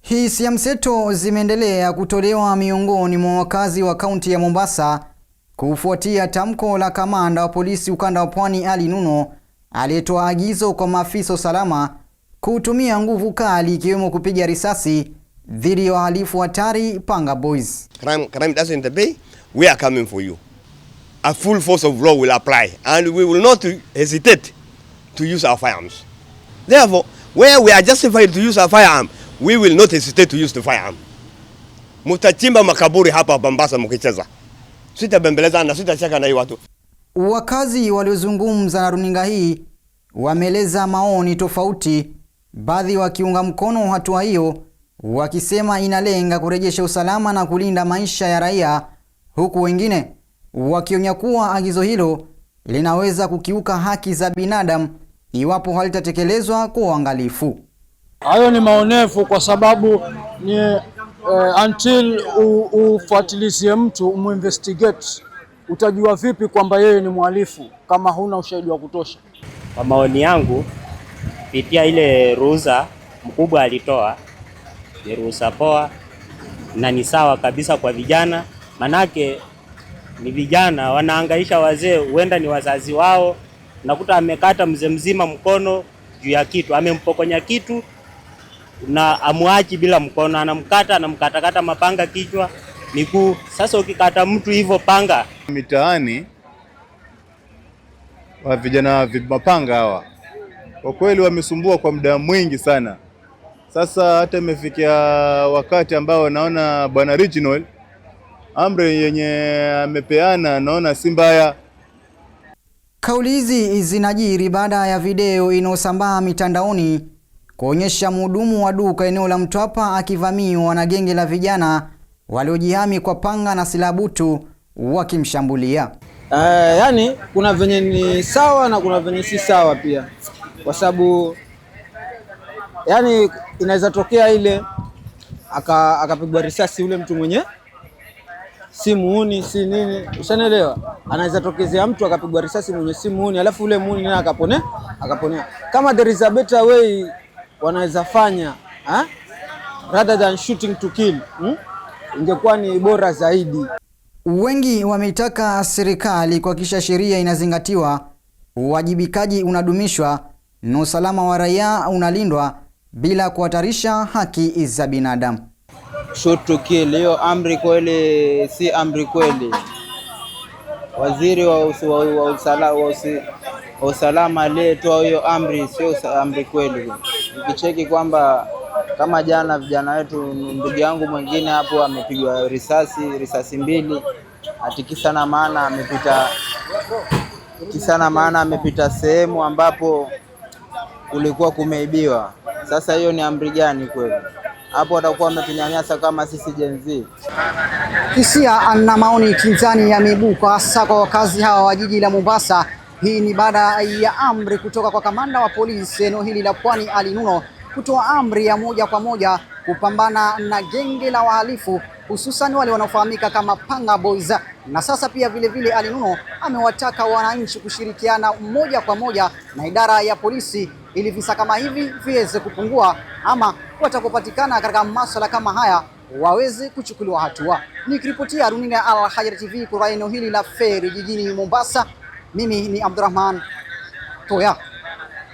Hisia mseto zimeendelea kutolewa miongoni mwa wakazi wa kaunti ya Mombasa kufuatia tamko la kamanda wa polisi ukanda wa Pwani Ali Nuno aliyetoa agizo kwa maafisa usalama kutumia nguvu kali ikiwemo kupiga risasi dhidi ya wahalifu hatari Panga Boys. Crime doesn't obey, we are coming for you. A full force of law will apply and we will not hesitate to use our firearms. Therefore, where we are justified to use our firearm, we will not hesitate to use the firearm. Mutachimba makaburi hapa Mombasa mkicheza. Sitabembeleza na sitacheka na hii watu. Wakazi waliozungumza na runinga hii wameeleza maoni tofauti, baadhi wakiunga mkono hatua hiyo wakisema inalenga kurejesha usalama na kulinda maisha ya raia, huku wengine wakionya kuwa agizo hilo linaweza kukiuka haki za binadamu iwapo halitatekelezwa kwa uangalifu. Hayo ni maonefu kwa sababu ni until ufuatilizie mtu uminvestigate, utajua vipi kwamba yeye ni mhalifu kama huna ushahidi wa kutosha? Kwa maoni yangu, kupitia ile ruhusa mkubwa alitoa, ni ruhusa poa na ni sawa kabisa kwa vijana, manake ni vijana wanahangaisha wazee, huenda ni wazazi wao. Nakuta amekata mzee mzima mkono juu ya kitu, amempokonya kitu na amuachi bila mkono, anamkatakata mapanga kichwa, miguu. Sasa ukikata mtu hivyo panga mitaani, wa vijana mapanga hawa kwa kweli wamesumbua kwa muda mwingi sana. Sasa hata imefikia wakati ambao naona bwana Regional amri yenye amepeana naona si mbaya. Kauli hizi zinajiri baada ya video inayosambaa mitandaoni kuonyesha mhudumu wa duka eneo la Mtwapa akivamiwa na genge la vijana waliojihami kwa panga na silaha butu wakimshambulia. Yani kuna venye ni sawa na kuna venye si sawa pia, kwa sababu yani inaweza tokea ile akapigwa risasi ule mtu mwenye si muuni si nini, ushanelewa? Anaweza tokezea mtu akapigwa risasi mwenye si muuni, alafu ule muuni naye akaponea. Kama there is a better way wanaweza fanya rather than shooting to kill, ingekuwa ni bora zaidi. Wengi wameitaka serikali kuhakikisha sheria inazingatiwa, uwajibikaji unadumishwa na usalama wa raia unalindwa bila kuhatarisha haki za binadamu. Shoot to kill, hiyo amri kweli si amri kweli. Waziri wa usalama aliyetoa hiyo amri sio amri kweli. Ukicheki kwamba kama jana vijana wetu, ndugu yangu mwingine hapo amepigwa risasi mbili, atikisa na maana amepita sehemu ambapo kulikuwa kumeibiwa. Sasa hiyo ni amri gani kweli? Hapo watakuwa wametunyanyasa kama sisi Gen Z. Hisia na maoni kinzani yameibuka hasa kwa wakazi hawa wa jiji la Mombasa. Hii ni baada ya amri kutoka kwa kamanda wa polisi eneo hili la Pwani Ali Nuno kutoa amri ya moja kwa moja kupambana na genge la wahalifu, hususan wale wanaofahamika kama Panga Boys. Na sasa pia vile Ali Nuno amewataka wananchi kushirikiana moja kwa moja na idara ya polisi ili visa kama hivi viweze kupungua, ama watakopatikana katika masuala kama haya waweze kuchukuliwa hatua. Nikiripotia runinga ya Al Hayat TV kwa eneo hili la Feri jijini Mombasa, mimi ni Abdurrahman Toya.